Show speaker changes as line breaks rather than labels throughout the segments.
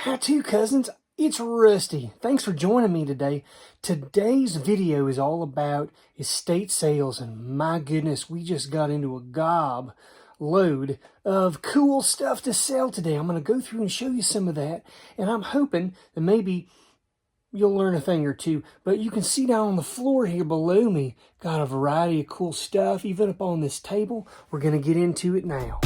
How to, cousins? It's Rusty. Thanks for joining me today. Today's video is all about estate sales, and my goodness, we just got into a gob load of cool stuff to sell today. I'm going to go through and show you some of that, and I'm hoping that maybe you'll learn a thing or two. But you can see down on the floor here below me, got a variety of cool stuff, even up on this table. We're going to get into it now.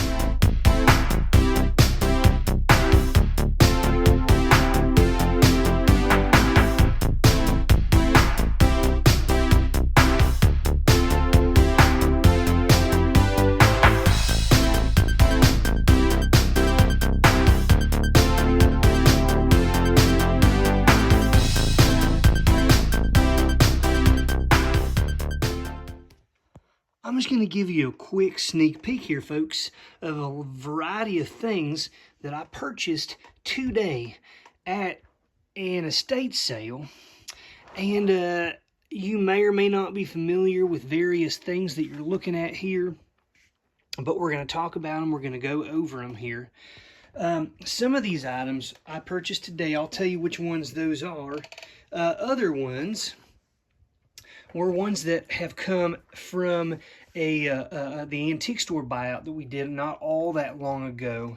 I'm just going to give you a quick sneak peek here, folks, of a variety of things that I purchased today at an estate sale. And you may or may not be familiar with various things that you're looking at here, but we're going to talk about them. We're going to go over them here. Some of these items I purchased today, I'll tell you which ones those are. Other ones were ones that have come from the antique store buyout that we did not all that long ago.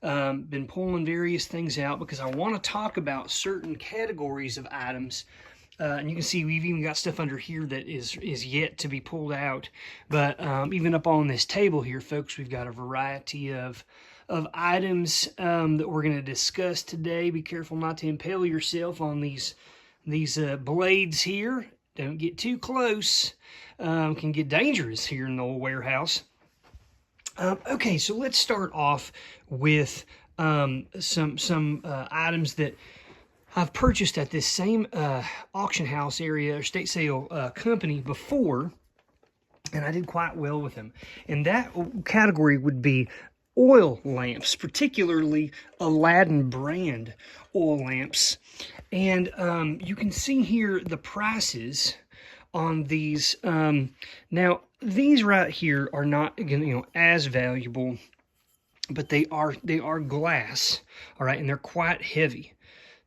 Been pulling various things out because I want to talk about certain categories of items. And you can see we've even got stuff under here that is yet to be pulled out. But even up on this table here, folks, we've got a variety of items that we're going to discuss today. Be careful not to impale yourself on these blades here. Don't get too close. Can get dangerous here in the old warehouse. Okay, so let's start off with some items that I've purchased at this same auction house area or estate sale company before, and I did quite well with them. And that category would be oil lamps, particularly Aladdin brand oil lamps. And you can see here the prices on these. Now, these right here are not, as valuable, but they are glass, all right, and they're quite heavy.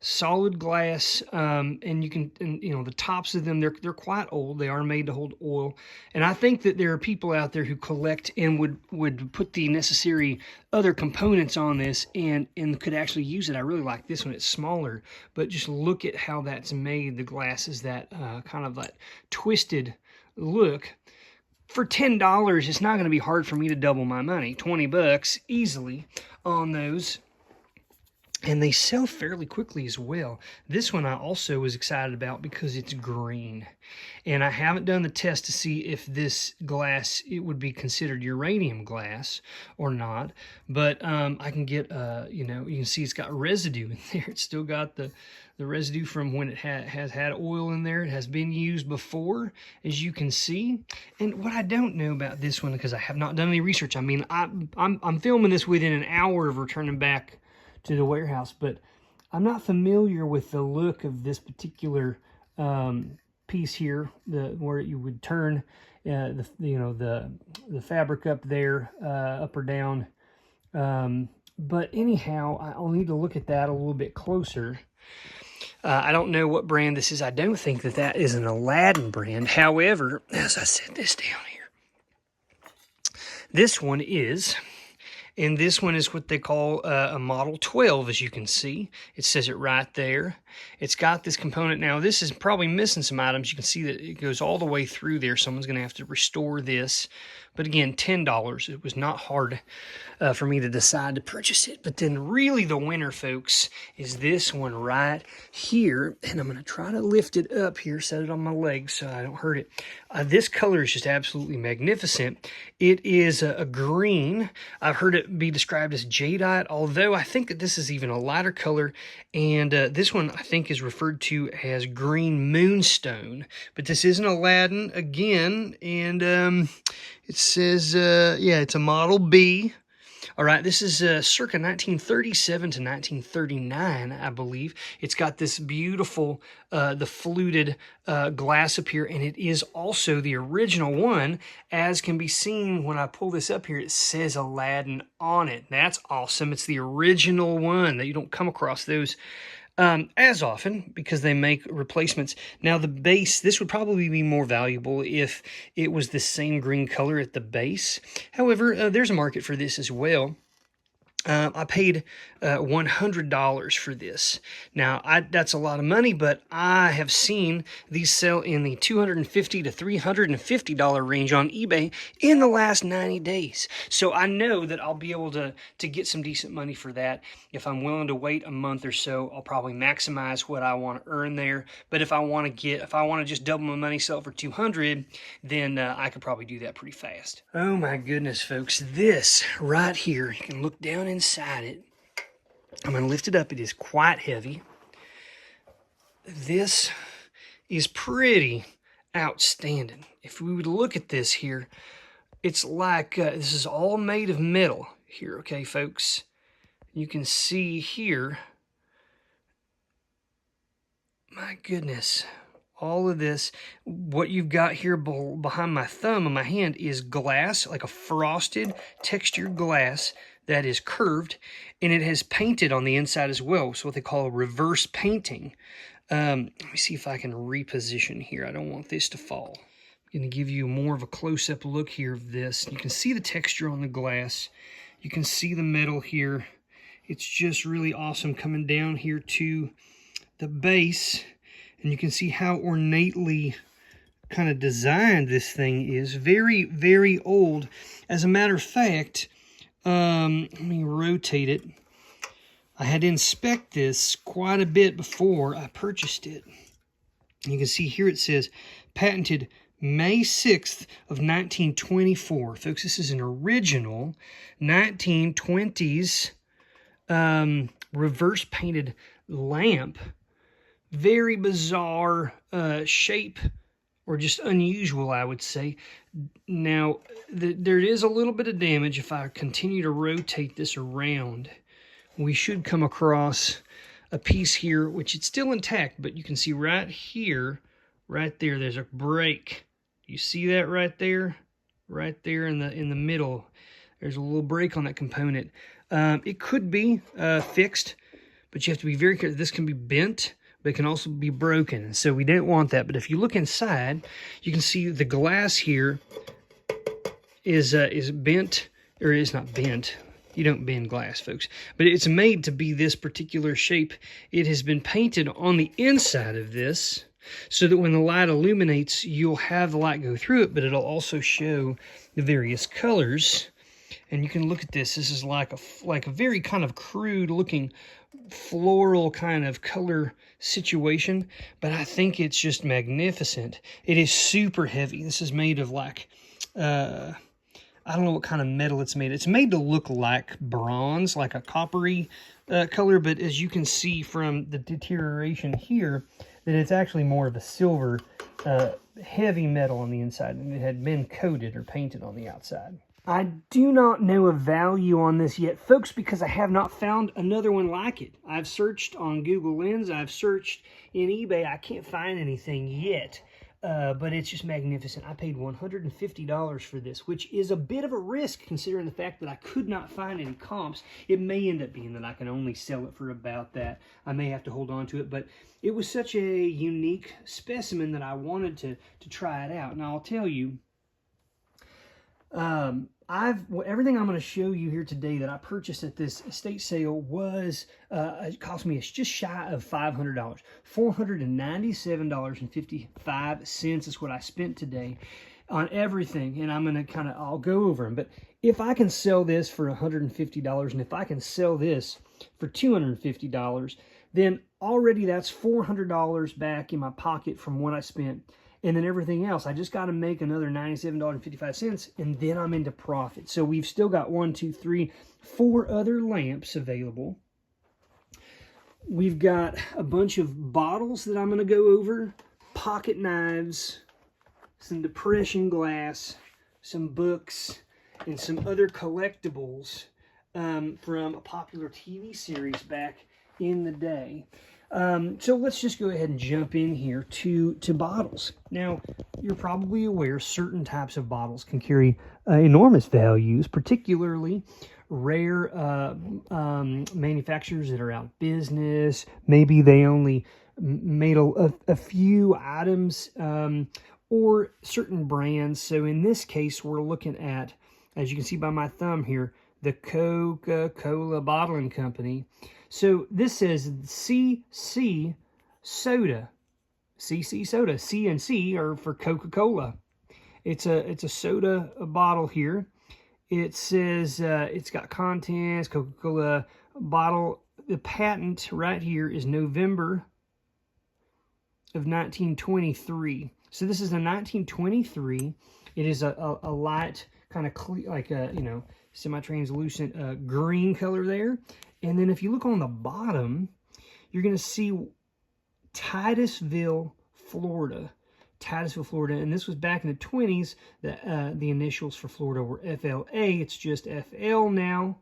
Solid glass, and you can, the tops of them, they're quite old. They are made to hold oil, and I think that there are people out there who collect and would put the necessary other components on this and could actually use it. I really like this one. It's smaller, but just look at how that's made. The glass is that kind of that twisted look. For $10, it's not going to be hard for me to double my money. $20 easily on those. And they sell fairly quickly as well. This one I also was excited about because it's green. And I haven't done the test to see if this glass, it would be considered uranium glass or not. But I can get, you can see it's got residue in there. It's still got the residue from when it has had oil in there. It has been used before, as you can see. And what I don't know about this one, because I have not done any research. I mean, I'm filming this within an hour of returning back to the warehouse, but I'm not familiar with the look of this particular piece here, where you would turn the fabric up there, up or down. But anyhow, I'll need to look at that a little bit closer. I don't know what brand this is. I don't think that is an Aladdin brand. However, as I set this down here, this one is. And this one is what they call a Model 12, as you can see. It says it right there. It's got this component. Now, this is probably missing some items. You can see that it goes all the way through there. Someone's going to have to restore this. But again, $10. It was not hard for me to decide to purchase it. But then really the winner, folks, is this one right here. And I'm going to try to lift it up here, set it on my legs so I don't hurt it. This color is just absolutely magnificent. It is a green. I've heard it be described as jadeite, although I think that this is even a lighter color. And this one I think is referred to as green moonstone. But this isn't Aladdin again. And it says, yeah, it's a Model B. All right, this is circa 1937 to 1939, I believe. It's got this beautiful, the fluted glass up here, and it is also the original one. As can be seen when I pull this up here, it says Aladdin on it. That's awesome. It's the original one that you don't come across those as often because they make replacements. Now the base, this would probably be more valuable if it was the same green color at the base. However, there's a market for this as well. I paid $100 for this. Now, that's a lot of money, but I have seen these sell in the $250 to $350 range on eBay in the last 90 days. So I know that I'll be able to get some decent money for that. If I'm willing to wait a month or so, I'll probably maximize what I want to earn there. But if I want to just double my money, sell it for $200, then I could probably do that pretty fast. Oh my goodness, folks. This right here, you can look down inside it. I'm going to lift it up. It is quite heavy. This is pretty outstanding. If we would look at this here, it's like this is all made of metal here, okay, folks? You can see here, my goodness, all of this, what you've got here behind my thumb and my hand is glass, like a frosted textured glass that is curved, and it has painted on the inside as well. So what they call a reverse painting. Let me see if I can reposition here. I don't want this to fall. I'm going to give you more of a close-up look here of this. You can see the texture on the glass. You can see the metal here. It's just really awesome coming down here to the base, and you can see how ornately kind of designed this thing is. Very, very old. As a matter of fact, let me rotate it. I had to inspect this quite a bit before I purchased it. You can see here it says patented May 6th of 1924. Folks, this is an original 1920s reverse painted lamp. Very bizarre shape, or just unusual, I would say. Now, there is a little bit of damage. If I continue to rotate this around, we should come across a piece here, which it's still intact, but you can see right here, right there, there's a break. You see that right there? Right there in the middle. There's a little break on that component. It could be fixed, but you have to be very careful. This can be bent, but it can also be broken, and so we don't want that. But if you look inside, you can see the glass here is bent, or it's not bent. You don't bend glass, folks, but it's made to be this particular shape. It has been painted on the inside of this so that when the light illuminates, you'll have the light go through it, but it'll also show the various colors. And you can look at this. This is like a very kind of crude looking floral kind of color situation, but I think it's just magnificent. It is super heavy. This is made of like I don't know what kind of metal it's made. It's made to look like bronze, like a coppery color, but as you can see from the deterioration here, that it's actually more of a silver heavy metal on the inside, and it had been coated or painted on the outside. I do not know a value on this yet, folks, because I have not found another one like it. I've searched on Google Lens, I've searched in eBay, I can't find anything yet. But it's just magnificent. I paid $150 for this, which is a bit of a risk considering the fact that I could not find any comps. It may end up being that I can only sell it for about that. I may have to hold on to it, but it was such a unique specimen that I wanted to try it out. And I'll tell you, everything I'm going to show you here today that I purchased at this estate sale was, it cost me just shy of $500. $497.55 is what I spent today on everything, and I'm going to I'll go over them. But if I can sell this for $150, and if I can sell this for $250, then already that's $400 back in my pocket from what I spent. And then everything else, I just got to make another $97.55, and then I'm into profit. So we've still got 1, 2, 3, 4 other lamps available. We've got a bunch of bottles that I'm going to go over, pocket knives, some depression glass, some books, and some other collectibles. from a popular TV series back in the day. So let's just go ahead and jump in here to bottles. Now, you're probably aware certain types of bottles can carry enormous values, particularly rare manufacturers that are out of business. Maybe they only made a few items or certain brands. So in this case, we're looking at, as you can see by my thumb here, the Coca-Cola Bottling Company. So this says CC Soda. CC Soda. C and C are for Coca-Cola. It's a soda bottle here. It says it's got contents, Coca-Cola bottle. The patent right here is November of 1923. So this is a 1923. It is a light kind of clear, like a, you know, semi-translucent green color there. And then if you look on the bottom, you're going to see Titusville, Florida. Titusville, Florida. And this was back in the 20s. The initials for Florida were FLA. It's just FL now.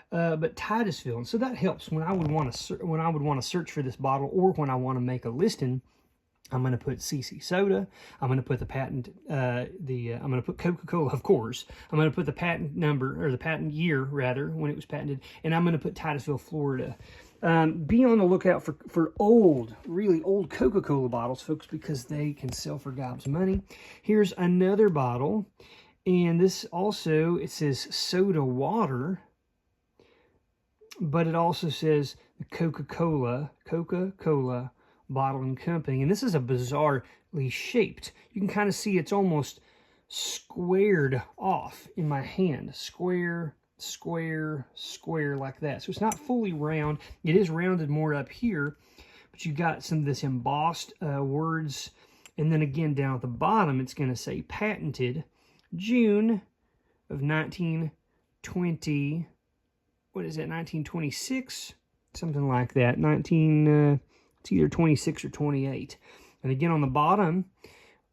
But Titusville. And so that helps when I would want to search for this bottle, or when I want to make a listing. I'm going to put CC Soda. I'm going to put the patent, I'm going to put Coca-Cola, of course. I'm going to put the patent number, or the patent year, rather, when it was patented. And I'm going to put Titusville, Florida. Be on the lookout for old, really old Coca-Cola bottles, folks, because they can sell for gobs of money. Here's another bottle. And this also, it says soda water. But it also says Coca-Cola Bottling Company. And this is a bizarrely shaped. You can kind of see it's almost squared off in my hand. Square, square, square, like that. So it's not fully round. It is rounded more up here, but you got some of this embossed words. And then again, down at the bottom, it's going to say patented June of 1920. What is that? 1926? Something like that. It's either 26 or 28. And again, on the bottom,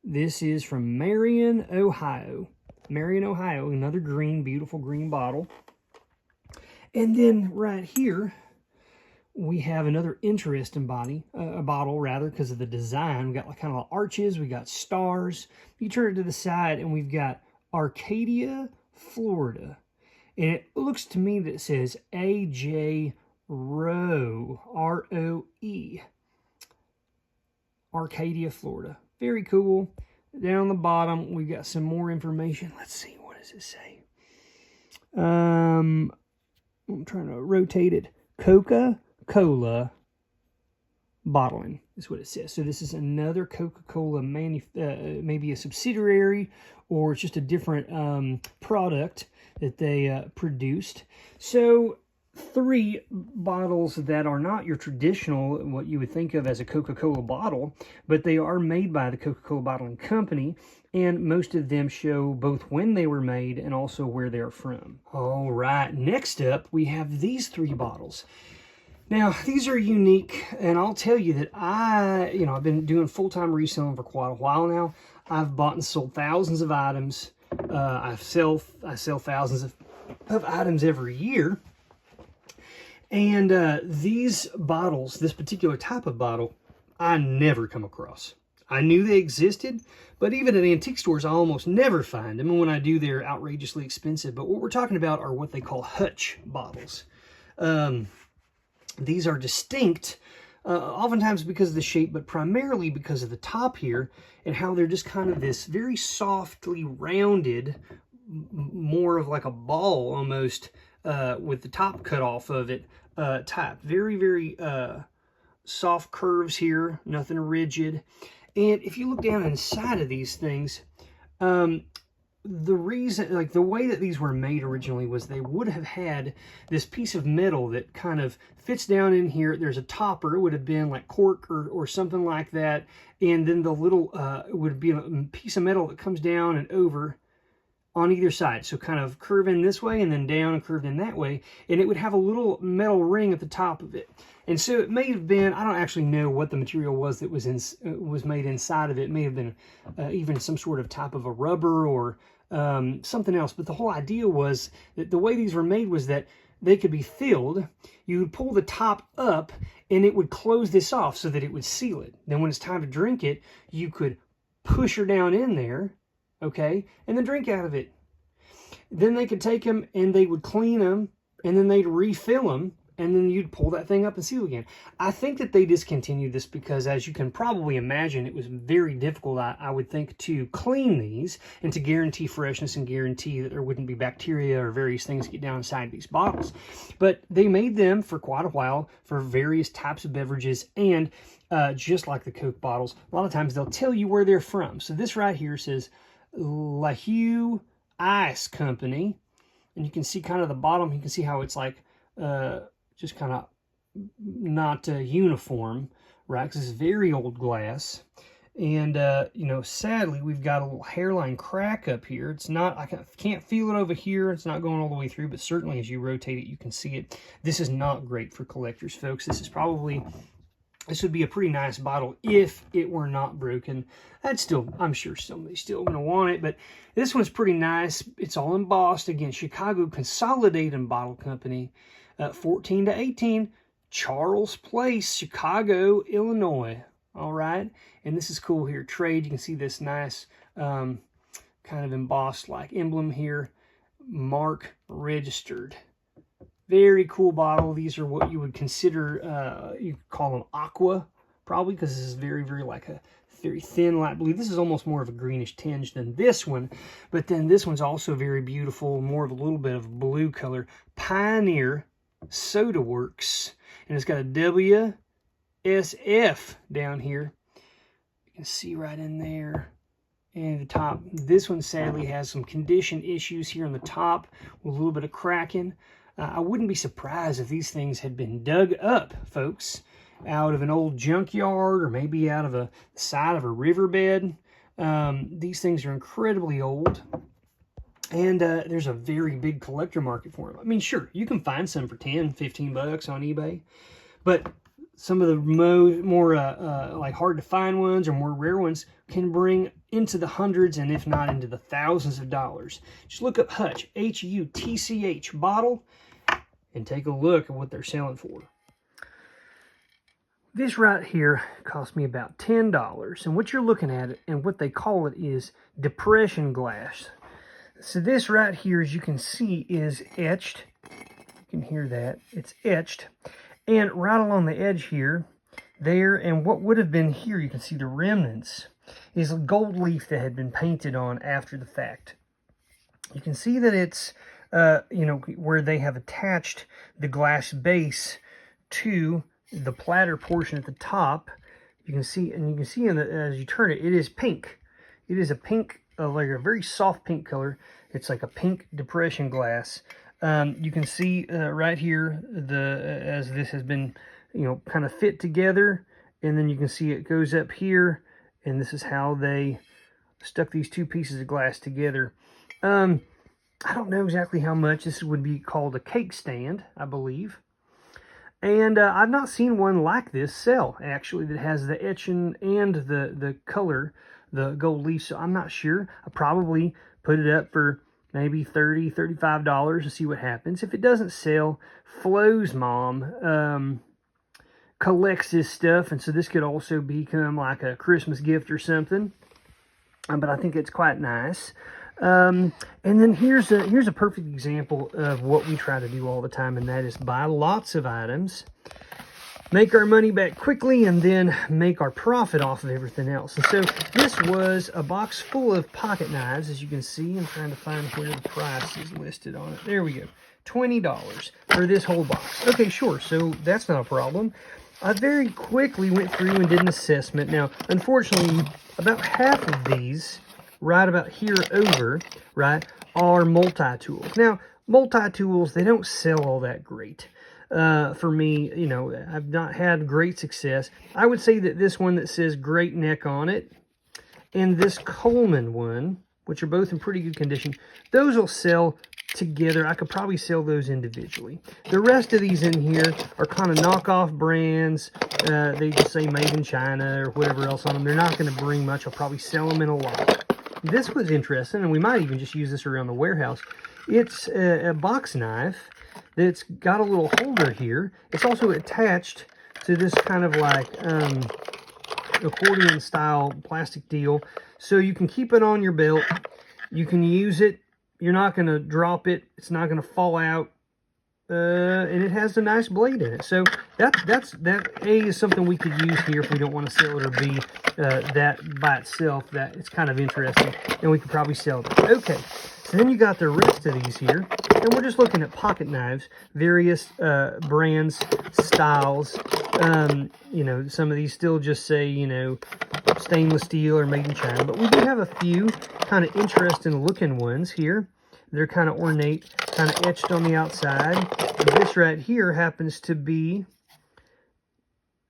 this is from Marion, Ohio. Marion, Ohio, another green, beautiful green bottle. And then right here, we have another interesting bottle, because of the design. We got like kind of arches, we got stars. You turn it to the side, and we've got Arcadia, Florida. And it looks to me that it says A.J. Roe, R-O-E. Arcadia, Florida. Very cool. Down on the bottom, we've got some more information. Let's see, what does it say? I'm trying to rotate it. Coca-Cola Bottling is what it says. So this is another Coca-Cola, maybe a subsidiary, or it's just a different product that they produced. So 3 bottles that are not your traditional, what you would think of as a Coca-Cola bottle, but they are made by the Coca-Cola Bottling Company, and most of them show both when they were made and also where they're from. All right, next up, we have these 3 bottles. Now, these are unique, and I'll tell you that I've been doing full-time reselling for quite a while now. I've bought and sold thousands of items. I sell thousands of items every year. And these bottles, this particular type of bottle, I never come across. I knew they existed, but even at antique stores, I almost never find them. And when I do, they're outrageously expensive. But what we're talking about are what they call Hutch bottles. These are distinct, oftentimes because of the shape, but primarily because of the top here and how they're just kind of this very softly rounded, more of like a ball almost, with the top cut off of it type. Very, very soft curves here, nothing rigid. And if you look down inside of these things, the reason, like the way that these were made originally was they would have had this piece of metal that kind of fits down in here. There's a topper. It would have been like cork or something like that. And then the little, it would be a piece of metal that comes down and over on either side. So kind of curve in this way and then down and curved in that way. And it would have a little metal ring at the top of it. And so it may have been, I don't actually know what the material was that was made inside of it. It may have been even some sort of type of a rubber or something else. But the whole idea was that the way these were made was that they could be filled. You would pull the top up and it would close this off so that it would seal it. Then when it's time to drink it, you could push her down in there, okay, and then drink out of it. Then they could take them and they would clean them and then they'd refill them and then you'd pull that thing up and seal again. I think that they discontinued this because, as you can probably imagine, it was very difficult, I would think, to clean these and to guarantee freshness and guarantee that there wouldn't be bacteria or various things get down inside these bottles. But they made them for quite a while for various types of beverages, and just like the Coke bottles, a lot of times they'll tell you where they're from. So this right here says LaHue Ice Company, and you can see kind of the bottom, you can see how it's like just kind of not uniform, right? Because it's very old glass. And, you know, sadly, we've got a little hairline crack up here. It's not, I can't feel it over here. It's not going all the way through, but certainly as you rotate it, you can see it. This is not great for collectors, folks. This would be a pretty nice bottle if it were not broken. That's still, I'm sure somebody's still going to want it, but this one's pretty nice. It's all embossed. Again, Chicago Consolidated Bottle Company, 14 to 18, Charles Place, Chicago, Illinois. All right, and this is cool here. Trade, you can see this nice kind of embossed like emblem here. Mark registered. Very cool bottle. These are what you would consider, you could call them aqua, probably, because this is very, very like a very thin light blue. This is almost more of a greenish tinge than this one, but then this one's also very beautiful, more of a little bit of blue color. Pioneer Soda Works, and it's got a WSF down here. You can see right in there. And the top, this one sadly has some condition issues here on the top with a little bit of cracking. I wouldn't be surprised if these things had been dug up, folks, out of an old junkyard or maybe out of the side of a riverbed. These things are incredibly old, and there's a very big collector market for them. I mean, sure, you can find some for 10, 15 bucks on eBay, but some of the more like hard to find ones or more rare ones can bring into the hundreds and if not into the thousands of dollars. Just look up Hutch, H-U-T-C-H, bottle, and take a look at what they're selling for. This right here cost me about $10, and what you're looking at and what they call it is depression glass. So this right here, as you can see, is etched. You can hear that. It's etched. And right along the edge here, there, and what would have been here, you can see the remnants, is a gold leaf that had been painted on after the fact. You can see that it's, you know, where they have attached the glass base to the platter portion at the top. You can see, and you can see as you turn it, it is pink. It is a pink, like a very soft pink color. It's like a pink depression glass. You can see right here, as this has been, you know, kind of fit together, and then you can see it goes up here, and this is how they stuck these two pieces of glass together. I don't know exactly how much. This would be called a cake stand, I believe. And I've not seen one like this sell, actually, that has the etching and the color, the gold leaf. So I'm not sure. I probably put it up for maybe $30, $35 to see what happens. If it doesn't sell, Flo's mom collects this stuff, and so this could also become like a Christmas gift or something. But I think it's quite nice. And then here's a perfect example of what we try to do all the time, and that is buy lots of items, make our money back quickly, and then make our profit off of everything else. And so this was a box full of pocket knives, as you can see. I'm trying to find where the price is listed on it. There we go. $20 for this whole box. Okay, sure. So that's not a problem. I very quickly went through and did an assessment. Now, unfortunately, about half of these, right about here over, right, are multi-tools. Now, multi-tools, they don't sell all that great. For me, you know, I've not had great success. I would say that this one that says Great Neck on it and this Coleman one, which are both in pretty good condition, those will sell together. I could probably sell those individually. The rest of these in here are kind of knockoff brands. They just say made in China or whatever else on them. They're not going to bring much. I'll probably sell them in a lot. This was interesting, and we might even just use this around the warehouse. It's a box knife that's got a little holder here. It's also attached to this kind of like accordion style plastic deal, so you can keep it on your belt. You can use it. You're not going to drop it. It's not going to fall out. And it has a nice blade in it. So that A is something we could use here if we don't want to sell it, or B, that by itself, that it's kind of interesting, and we could probably sell it. Okay, so then you got the rest of these here, and we're just looking at pocket knives, various brands, styles. You know, some of these still just say, you know, stainless steel or made in China, but we do have a few kind of interesting looking ones here. They're kind of ornate, kind of etched on the outside. And this right here happens to be,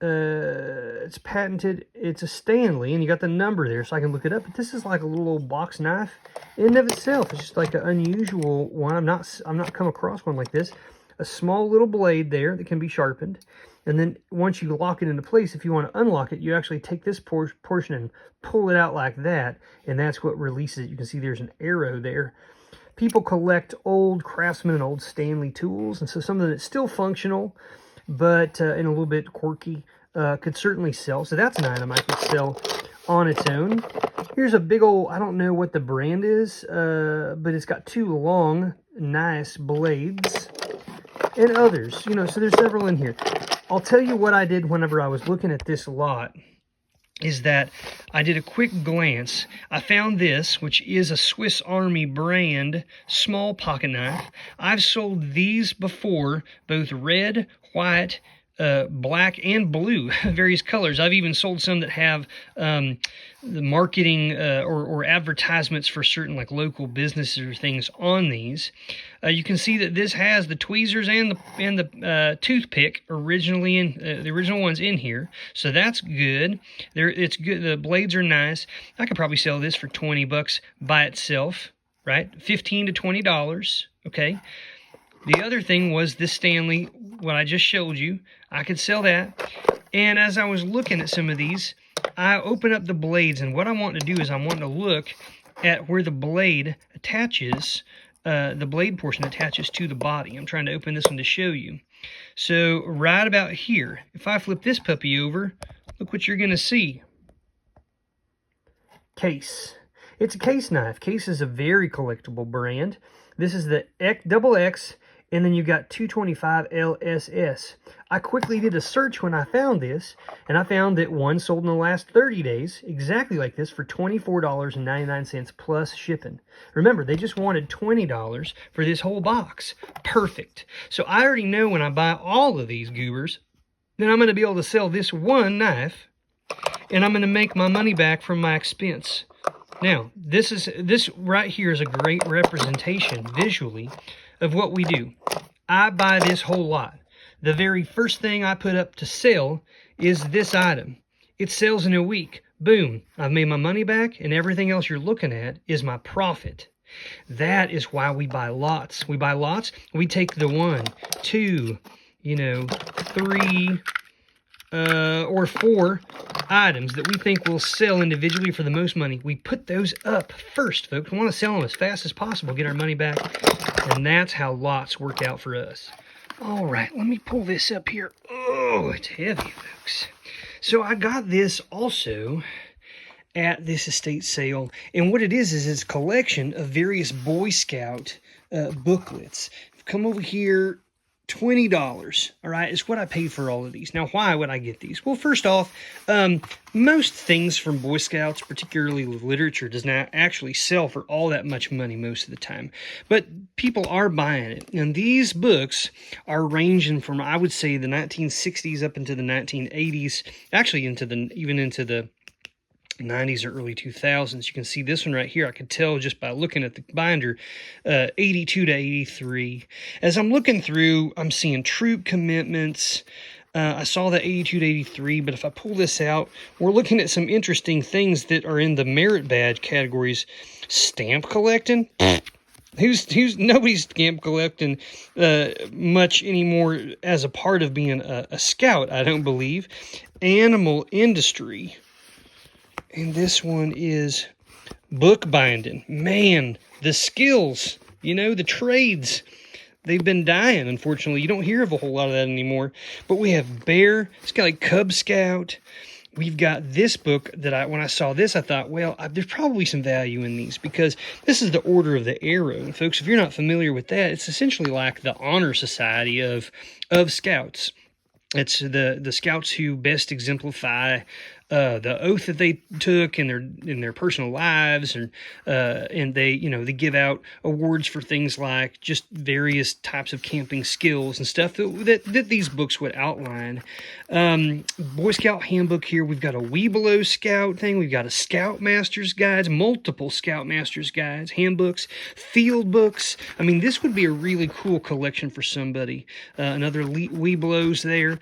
it's patented, it's a Stanley, and you got the number there so I can look it up. But this is like a little old box knife in and of itself. It's just like an unusual one. I'm not come across one like this. A small little blade there that can be sharpened. And then once you lock it into place, if you want to unlock it, you actually take this portion and pull it out like that. And that's what releases it. You can see there's an arrow there. People collect old Craftsman and old Stanley tools, and so something that's still functional, but and a little bit quirky, could certainly sell. So that's an item I could sell on its own. Here's a big old, I don't know what the brand is, but it's got two long, nice blades, and others, you know, so there's several in here. I'll tell you what I did whenever I was looking at this lot, is that I did a quick glance. I found this, which is a Swiss Army brand small pocket knife. I've sold these before, both red, white, black, and blue, various colors. I've even sold some that have the marketing or advertisements for certain like local businesses or things on these. You can see that this has the tweezers and the toothpick originally in the original ones in here, so that's good. It's good. The blades are nice. I could probably sell this for $20 by itself, right? $15 to $20. Okay. The other thing was this Stanley, what I just showed you. I could sell that. And as I was looking at some of these, I open up the blades, and what I want to do is I want to look at where the blade attaches. The blade portion attaches to the body. I'm trying to open this one to show you. So right about here, if I flip this puppy over, look what you're going to see. Case. It's a case knife. Case is a very collectible brand. This is the XX, and then you got 225 LSS. I quickly did a search when I found this, and I found that one sold in the last 30 days, exactly like this, for $24.99 plus shipping. Remember, they just wanted $20 for this whole box. Perfect. So I already know when I buy all of these goobers, then I'm going to be able to sell this one knife, and I'm going to make my money back from my expense. Now, this right here is a great representation visually of what we do. I buy this whole lot. The very first thing I put up to sell is this item. It sells in a week. Boom. I've made my money back, and everything else you're looking at is my profit. That is why we buy lots. We buy lots. We take the 1, 2, 3, or 4 items that we think will sell individually for the most money. We put those up first, folks. We want to sell them as fast as possible, get our money back, and that's how lots work out for us. All right, let me pull this up here. Oh, it's heavy, folks. So I got this also at this estate sale, and what it is it's a collection of various Boy Scout booklets. Come over here. $20, all right, is what I paid for all of these. Now, why would I get these? Well, first off, most things from Boy Scouts, particularly literature, does not actually sell for all that much money most of the time. But people are buying it. And these books are ranging from, I would say, the 1960s up into the 1980s, actually even into the 90s or early 2000s. You can see this one right here. I could tell just by looking at the binder, 82 to 83. As I'm looking through, I'm seeing troop commitments. I saw the 82 to 83, but if I pull this out, we're looking at some interesting things that are in the merit badge categories. Stamp collecting. Nobody's stamp collecting much anymore as a part of being a scout, I don't believe. Animal industry. And this one is bookbinding. Man, the skills, the trades they've been dying, unfortunately. You don't hear of a whole lot of that anymore. But we have Bear, it's got like Cub Scout. We've got this book that when I saw this, I thought, well, there's probably some value in these, because this is the Order of the Arrow. And folks, if you're not familiar with that, it's essentially like the honor society of Scouts. It's the Scouts who best exemplify the oath that they took in their personal lives, and they they give out awards for things like just various types of camping skills and stuff that these books would outline. Boy Scout handbook here. We've got a Webelow Scout thing. We've got a Scoutmaster's guides, multiple Scoutmaster's guides, handbooks, field books. I mean, this would be a really cool collection for somebody. Another Webelows there.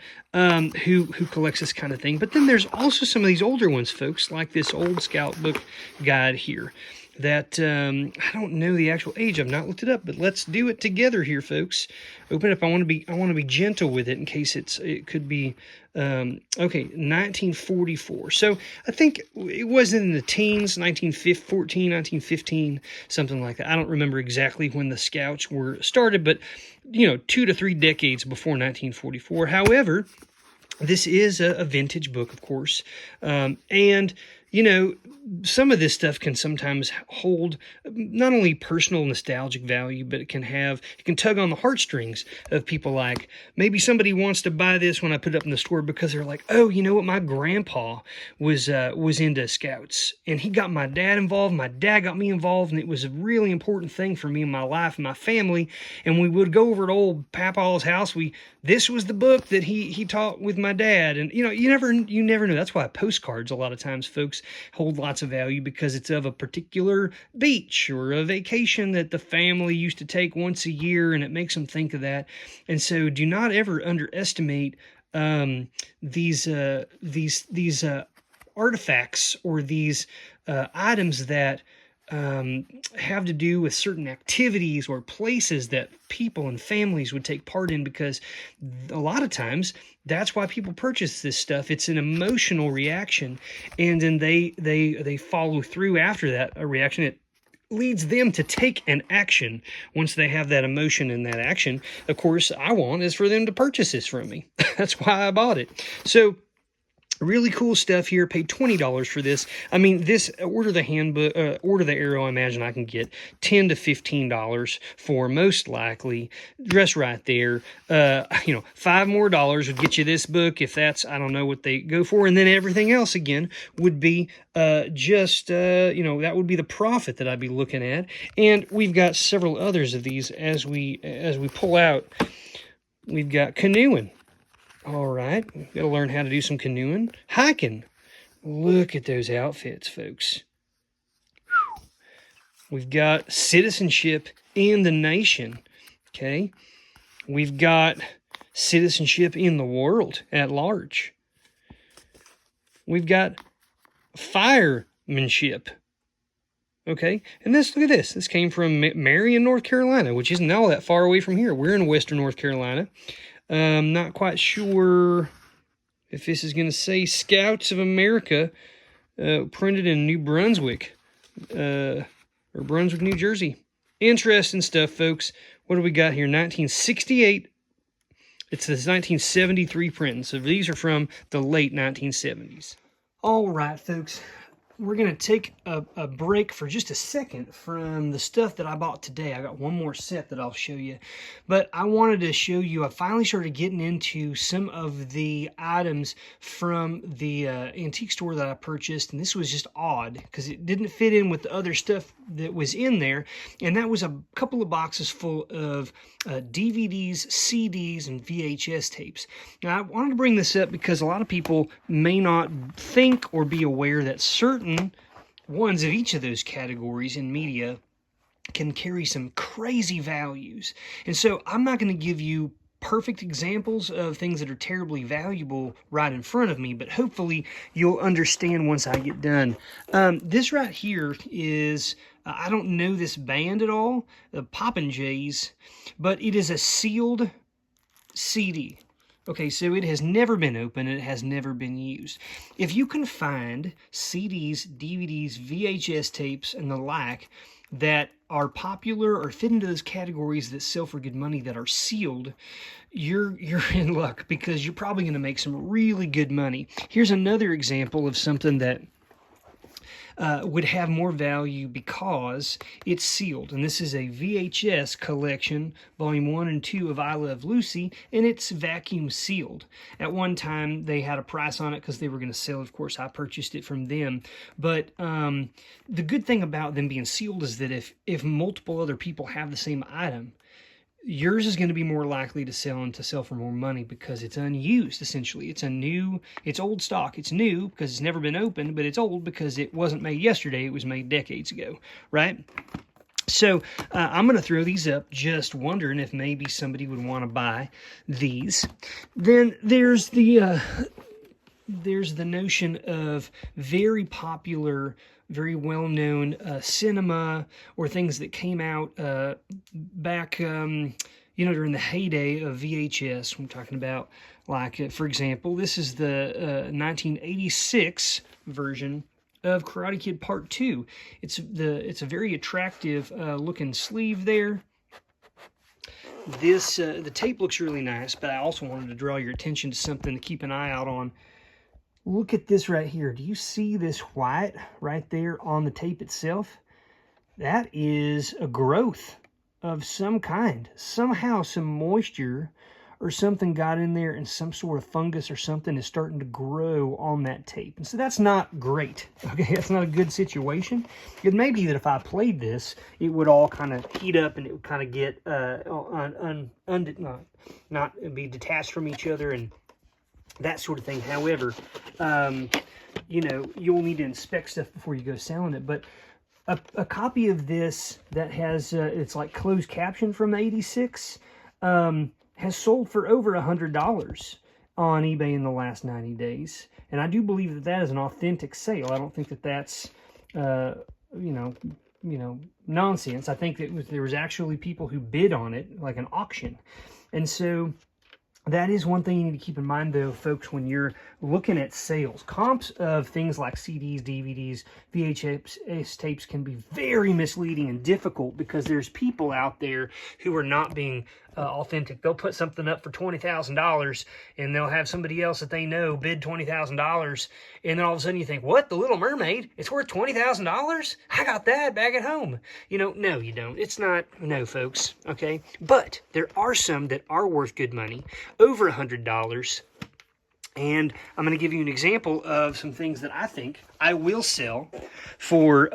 Who collects this kind of thing. But then there's also some of these older ones, folks, like this old Scout book guide here that I don't know the actual age. I've not looked it up, but let's do it together here, folks. Open it up. I want to be gentle with it in case it could be okay, 1944. So I think it was in the teens, 1914, 1915, something like that. I don't remember exactly when the Scouts were started, but 2 to 3 decades before 1944. However, this is a vintage book, of course, and some of this stuff can sometimes hold not only personal nostalgic value, but it can tug on the heartstrings of people. Like, maybe somebody wants to buy this when I put it up in the store because they're like, oh, you know what, my grandpa was into Scouts, and he got my dad involved, my dad got me involved, and it was a really important thing for me in my life and my family. And we would go over to old Papaw's house. This was the book that he taught with my dad. And you never know. That's why postcards, a lot of times, folks, hold lots of value, because it's of a particular beach or a vacation that the family used to take once a year, and it makes them think of that. And so do not ever underestimate these artifacts or these items that have to do with certain activities or places that people and families would take part in, because a lot of times that's why people purchase this stuff. It's an emotional reaction, and then they follow through after that reaction. It leads them to take an action once they have that emotion and that action. Of course, I want is for them to purchase this from me. That's why I bought it. So really cool stuff here. Paid $20 for this. I mean, this Order the Handbook, Order the Arrow, I imagine I can get $10 to $15 for, most likely. Just right there. $5 more would get you this book, if that's, I don't know what they go for. And then everything else, again, would be that would be the profit that I'd be looking at. And we've got several others of these as we pull out. We've got canoeing. All right, we've got to learn how to do some canoeing. Hiking. Look at those outfits, folks. Whew. We've got citizenship in the nation. Okay. We've got citizenship in the world at large. We've got firemanship. Okay, and look at this. This came from Marion, North Carolina, which isn't all that far away from here. We're in Western North Carolina. Not quite sure if this is going to say Scouts of America, printed in New Brunswick, or Brunswick, New Jersey. Interesting stuff, folks. What do we got here? 1968. It's this 1973 print. So these are from the late 1970s. All right, folks. We're going to take a break for just a second from the stuff that I bought today. I got one more set that I'll show you. But I wanted to show you, I finally started getting into some of the items from the antique store that I purchased. And this was just odd because it didn't fit in with the other stuff that was in there. And that was a couple of boxes full of DVDs, CDs, and VHS tapes. Now, I wanted to bring this up because a lot of people may not think or be aware that certain ones of each of those categories in media can carry some crazy values. And so I'm not going to give you perfect examples of things that are terribly valuable right in front of me, but hopefully you'll understand once I get done. This right here is, I don't know this band at all, the Poppin' Jays, but it is a sealed CD. Okay, so it has never been opened, and it has never been used. If you can find CDs, DVDs, VHS tapes, and the like that are popular or fit into those categories that sell for good money that are sealed, you're in luck, because you're probably going to make some really good money. Here's another example of something that would have more value because it's sealed. And this is a VHS collection, volume 1 and 2 of I Love Lucy, and it's vacuum sealed. At one time, they had a price on it because they were going to sell. Of course, I purchased it from them. But the good thing about them being sealed is that if multiple other people have the same item, yours is going to be more likely to sell and to sell for more money because it's unused, essentially. It's old stock. It's new because it's never been opened, but it's old because it wasn't made yesterday. It was made decades ago, right? So I'm going to throw these up, just wondering if maybe somebody would want to buy these. Then there's the notion of very popular, very well-known cinema, or things that came out back, during the heyday of VHS. I'm talking about, like, for example, this is the 1986 version of Karate Kid Part 2. It's a very attractive looking sleeve there. This the tape looks really nice, but I also wanted to draw your attention to something to keep an eye out on. Look at this right here. Do you see this white right there on the tape itself? That is a growth of some kind. Somehow some moisture or something got in there, and some sort of fungus or something is starting to grow on that tape. And so that's not great. Okay, that's not a good situation. It may be that if I played this, it would all kind of heat up and it would kind of get not be detached from each other and that sort of thing. However, you'll need to inspect stuff before you go selling it. But a copy of this that has, it's like closed caption from 86, has sold for over $100 on eBay in the last 90 days. And I do believe that that is an authentic sale. I don't think that that's, nonsense. I think that there was actually people who bid on it, like an auction. And so that is one thing you need to keep in mind, though, folks, when you're looking at sales. Comps of things like CDs, DVDs, VHS tapes can be very misleading and difficult because there's people out there who are not being authentic. They'll put something up for $20,000 and they'll have somebody else that they know bid $20,000, and then all of a sudden you think, what, The Little Mermaid? It's worth $20,000? I got that back at home. No, you don't. It's not. No, folks. Okay, but there are some that are worth good money, over $100. And I'm going to give you an example of some things that I think I will sell for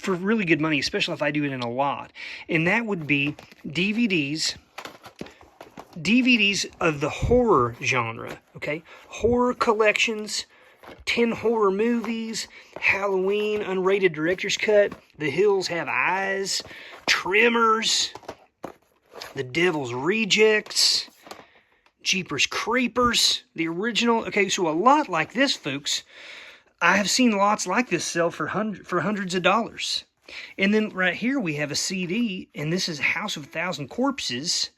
really good money, especially if I do it in a lot. And that would be DVDs of the horror genre, okay? Horror collections, 10 horror movies, Halloween, unrated director's cut, The Hills Have Eyes, Tremors, The Devil's Rejects, Jeepers Creepers, the original. Okay, so a lot like this, folks. I have seen lots like this sell for hundreds of dollars. And then right here we have a CD, and this is House of a Thousand Corpses.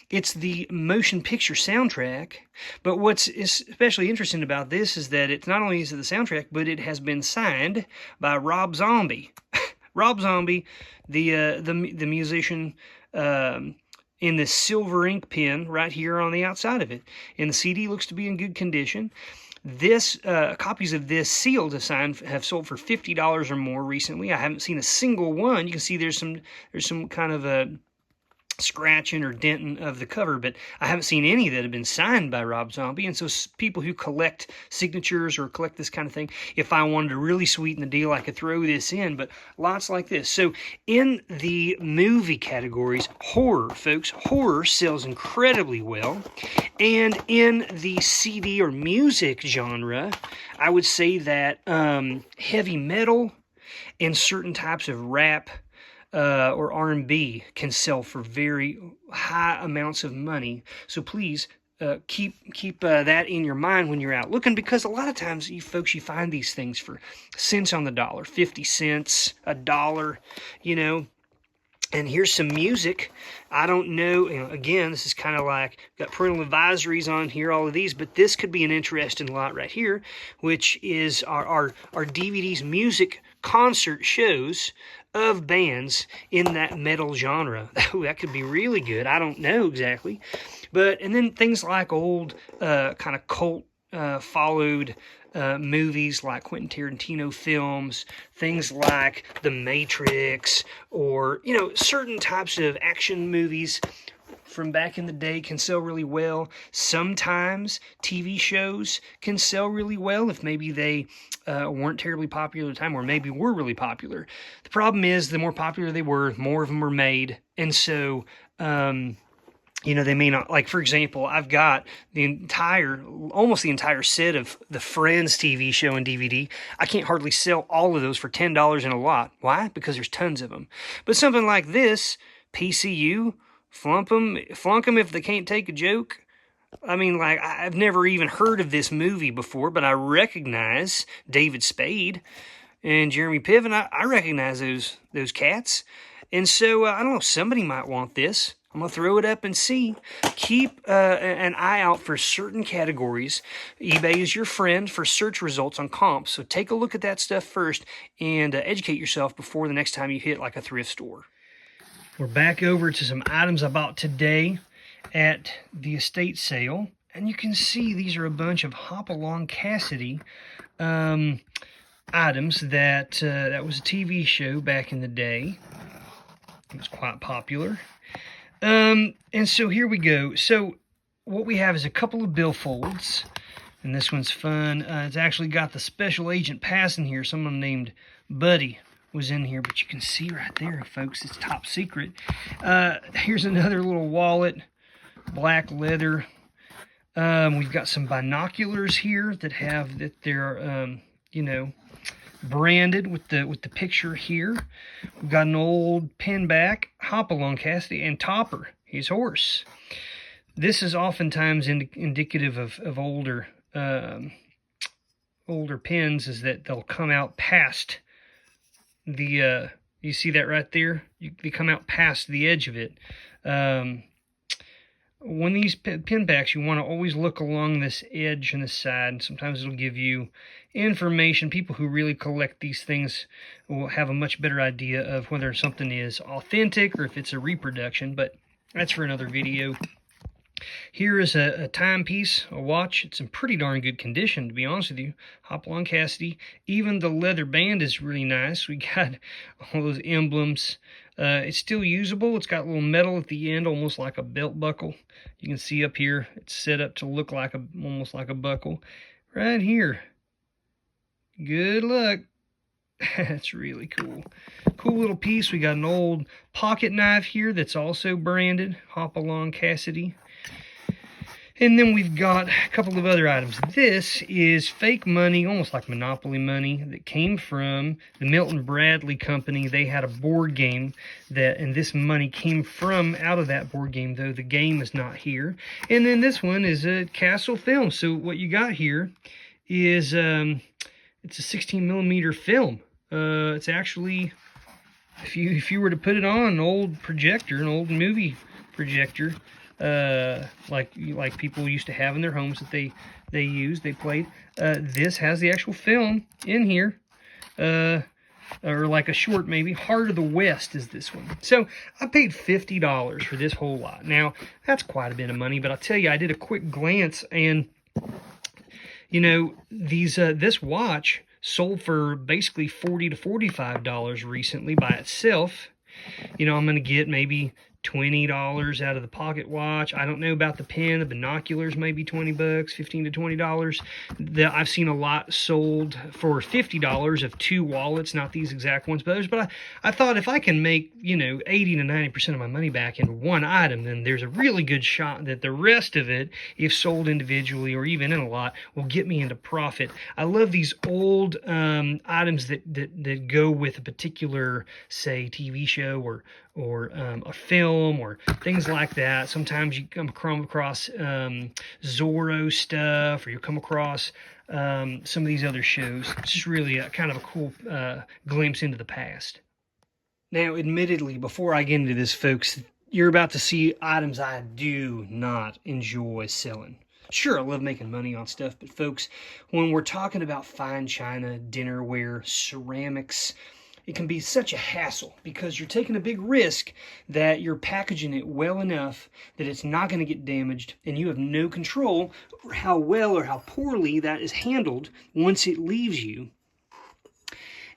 It's the motion picture soundtrack. But what's especially interesting about this is that it's not only is it the soundtrack, but it has been signed by Rob Zombie. Rob Zombie, the musician, in this silver ink pen right here on the outside of it. And the CD looks to be in good condition. This copies of this sealed have sold for $50 or more recently. I haven't seen a single one. You can see there's some kind of a scratching or denting of the cover, but I haven't seen any that have been signed by Rob Zombie. And so people who collect signatures or collect this kind of thing, if I wanted to really sweeten the deal, I could throw this in, but lots like this. So in the movie categories, horror, folks, horror sells incredibly well. And in the CD or music genre, I would say that heavy metal and certain types of rap or R&B can sell for very high amounts of money. So please keep that in your mind when you're out looking, because a lot of times you find these things for cents on the dollar, 50 cents, $1, And here's some music. I don't know, again, this is kind of like, got parental advisories on here, all of these, but this could be an interesting lot right here, which is our DVDs music concert shows of bands in that metal genre. That could be really good. I don't know exactly. And then things like old kind of cult followed movies like Quentin Tarantino films, things like The Matrix, or, certain types of action movies from back in the day can sell really well. Sometimes TV shows can sell really well if maybe they weren't terribly popular at the time, or maybe were really popular. The problem is, the more popular they were, more of them were made, and so they may not, like, for example, I've got almost the entire set of the Friends TV show and DVD. I can't hardly sell all of those for $10 in a lot. Why? Because there's tons of them. But something like this, PCU, flunk them if they can't take a joke. I mean, like, I've never even heard of this movie before, but I recognize David Spade and Jeremy Piven. I recognize those cats. And so, I don't know, somebody might want this. I'm going to throw it up and see. Keep an eye out for certain categories. eBay is your friend for search results on comps. So take a look at that stuff first and educate yourself before the next time you hit like a thrift store. We're back over to some items I bought today at the estate sale. And you can see these are a bunch of Hopalong Cassidy items that was a TV show back in the day. It was quite popular. And so here we go. So what we have is a couple of billfolds, and this one's fun. It's actually got the special agent pass in here. Someone named Buddy was in here, but you can see right there, folks, it's top secret. Here's another little wallet, black leather. We've got some binoculars here that they're branded with the picture here. We've got an old pinback Hopalong Cassidy and Topper, his horse. This is oftentimes indicative of older pins, is that they'll come out past the you see that right there? They come out past the edge of it. When these pinbacks, you want to always look along this edge and the side. Sometimes it'll give you information. People who really collect these things will have a much better idea of whether something is authentic or if it's a reproduction, but that's for another video. Here is a timepiece, a watch. It's in pretty darn good condition, to be honest with you. Hopalong Cassidy. Even the leather band is really nice. We got all those emblems. It's still usable. It's got a little metal at the end, almost like a belt buckle. You can see up here, it's set up to look like almost like a buckle. Right here. Good luck. That's really cool. Cool little piece. We got an old pocket knife here that's also branded Hopalong Cassidy. And then we've got a couple of other items. This is fake money, almost like Monopoly money, that came from the Milton Bradley Company. They had a board game and this money came from out of that board game, though the game is not here. And then this one is a Castle film. So what you got here is it's a 16mm film. It's actually, if you were to put it on an old projector, an old movie projector, like people used to have in their homes that they played. This has the actual film in here, or like a short maybe. Heart of the West is this one. So I paid $50 for this whole lot. Now that's quite a bit of money, but I'll tell you, I did a quick glance, and this watch sold for basically $40 to $45 recently by itself. I'm going to get maybe $20 out of the pocket watch. I don't know about the pen. The binoculars, maybe $20, $15 to $20. I've seen a lot sold for $50 of two wallets, not these exact ones, but I thought if I can make 80 to 90% of my money back in one item, then there's a really good shot that the rest of it, if sold individually or even in a lot, will get me into profit. I love these old items that go with a particular, say, TV show or a film or things like that. Sometimes you come across Zorro stuff, or you come across some of these other shows. It's just really kind of a cool glimpse into the past. Now, admittedly, before I get into this, folks, you're about to see items I do not enjoy selling. Sure, I love making money on stuff, but folks, when we're talking about fine china, dinnerware, ceramics, it can be such a hassle because you're taking a big risk that you're packaging it well enough that it's not going to get damaged, and you have no control over how well or how poorly that is handled once it leaves you.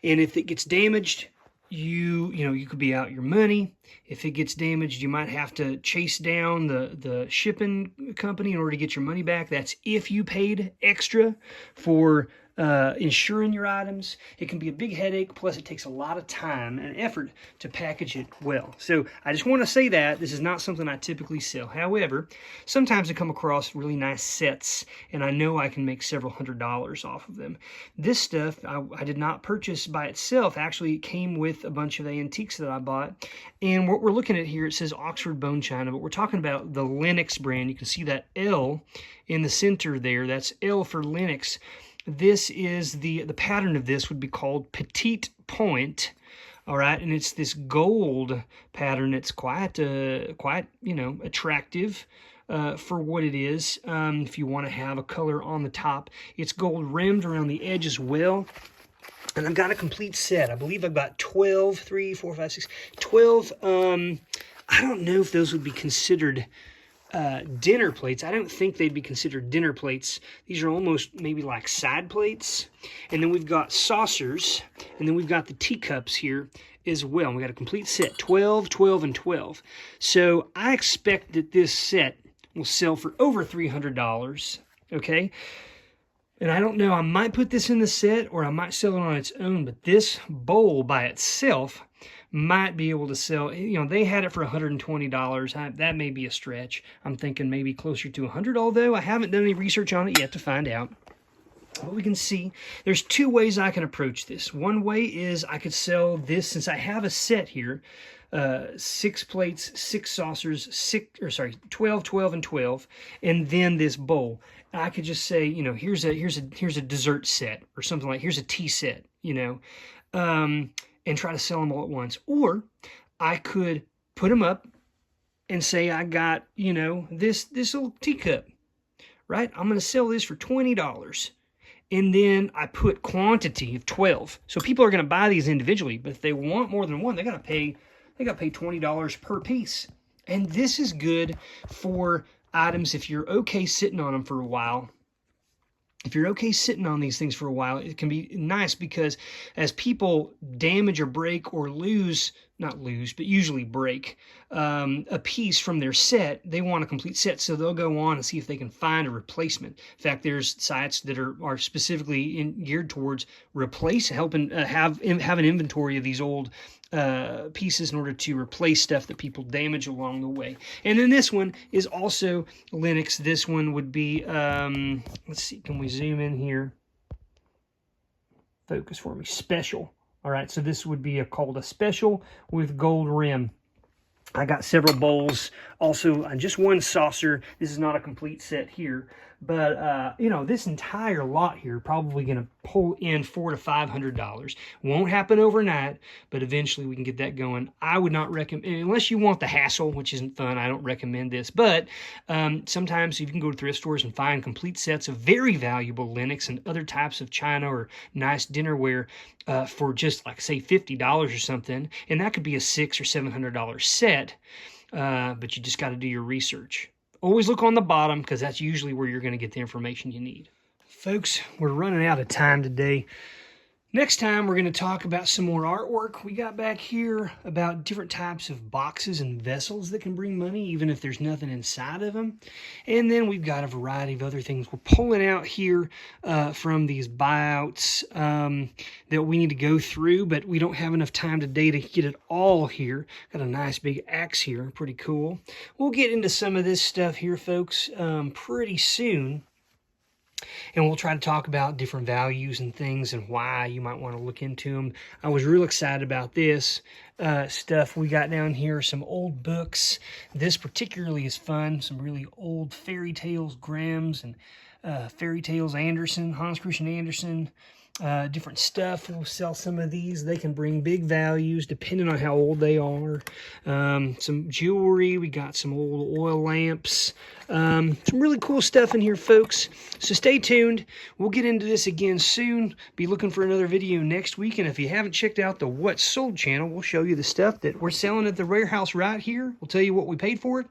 And if it gets damaged, you could be out your money. If it gets damaged, you might have to chase down the shipping company in order to get your money back. That's if you paid extra for insuring your items. It can be a big headache, plus it takes a lot of time and effort to package it well. So I just want to say that this is not something I typically sell. However, sometimes I come across really nice sets, and I know I can make several $100s off of them. This stuff I did not purchase by itself. Actually, it came with a bunch of antiques that I bought. And what we're looking at here, it says Oxford Bone China, but we're talking about the Lenox brand. You can see that L in the center there. That's L for Lenox. This is the pattern of this would be called Petite Point, all right, and it's this gold pattern. It's quite attractive for what it is. If you want to have a color on the top, it's gold rimmed around the edge as well. And I've got a complete set. I believe I've got 12. I don't know if those would be considered dinner plates. I don't think they'd be considered dinner plates. These are almost maybe like side plates. And then we've got saucers, and then we've got the teacups here as well. And we got a complete set, 12, 12, and 12. So I expect that this set will sell for over $300, okay? And I don't know, I might put this in the set or I might sell it on its own, but this bowl by itself might be able to sell. They had it for $120. That may be a stretch. I'm thinking maybe closer to $100, although I haven't done any research on it yet to find out. But we can see there's two ways I can approach this. One way is I could sell this, since I have a set here, 6 plates, 6 saucers, 12, 12, and 12, and then this bowl. I could just say, here's a dessert set, or something like, here's a tea set, and try to sell them all at once. Or I could put them up and say I got, this little teacup, right? I'm going to sell this for $20. And then I put quantity of 12. So people are going to buy these individually, but if they want more than one, they got to pay $20 per piece. And this is good for items if you're okay sitting on them for a while. If you're okay sitting on these things for a while, it can be nice, because as people damage or break or usually break a piece from their set, they want a complete set, so they'll go on and see if they can find a replacement. In fact, there's sites that are specifically geared towards helping have an inventory of these old pieces in order to replace stuff that people damage along the way. And then this one is also Lenox. This one would be, let's see, can we zoom in here? Focus for me. Special. All right, so this would be called a special with gold rim. I got several bowls, also just one saucer. This is not a complete set here, but this entire lot here probably going to pull in $400 to $500. Won't happen overnight, but eventually we can get that going. I would not recommend, unless you want the hassle, which isn't fun. I don't recommend this, but sometimes you can go to thrift stores and find complete sets of very valuable Lenox and other types of china or nice dinnerware for just, like, say, $50 or something, and that could be a $600 or $700 set. But you just got to do your research. Always look on the bottom, because that's usually where you're going to get the information you need. Folks, we're running out of time today. Next time, we're going to talk about some more artwork we got back here, about different types of boxes and vessels that can bring money, even if there's nothing inside of them. And then we've got a variety of other things we're pulling out here from these buyouts that we need to go through, but we don't have enough time today to get it all here. Got a nice big axe here, pretty cool. We'll get into some of this stuff here, folks, pretty soon. And we'll try to talk about different values and things and why you might want to look into them. I was real excited about this stuff we got down here, some old books. This particularly is fun, some really old fairy tales, Grimm's, and Fairy Tales Anderson, Hans Christian Andersen, different stuff. We'll sell some of these. They can bring big values depending on how old they are. Some jewelry. We got some old oil lamps. Some really cool stuff in here, folks. So stay tuned. We'll get into this again soon. Be looking for another video next week. And if you haven't checked out the What's Sold channel, we'll show you the stuff that we're selling at the warehouse right here. We'll tell you what we paid for it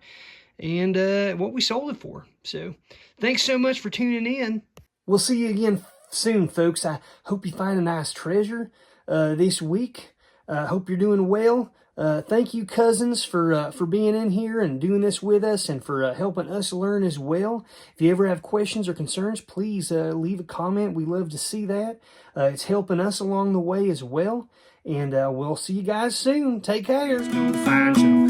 and what we sold it for. So thanks so much for tuning in. We'll see you again soon, folks. I hope you find a nice treasure this week. Hope you're doing well. Thank you, cousins, for being in here and doing this with us and for helping us learn as well. If you ever have questions or concerns, please leave a comment. We love to see that. It's helping us along the way as well. And we'll see you guys soon. Take care. Find some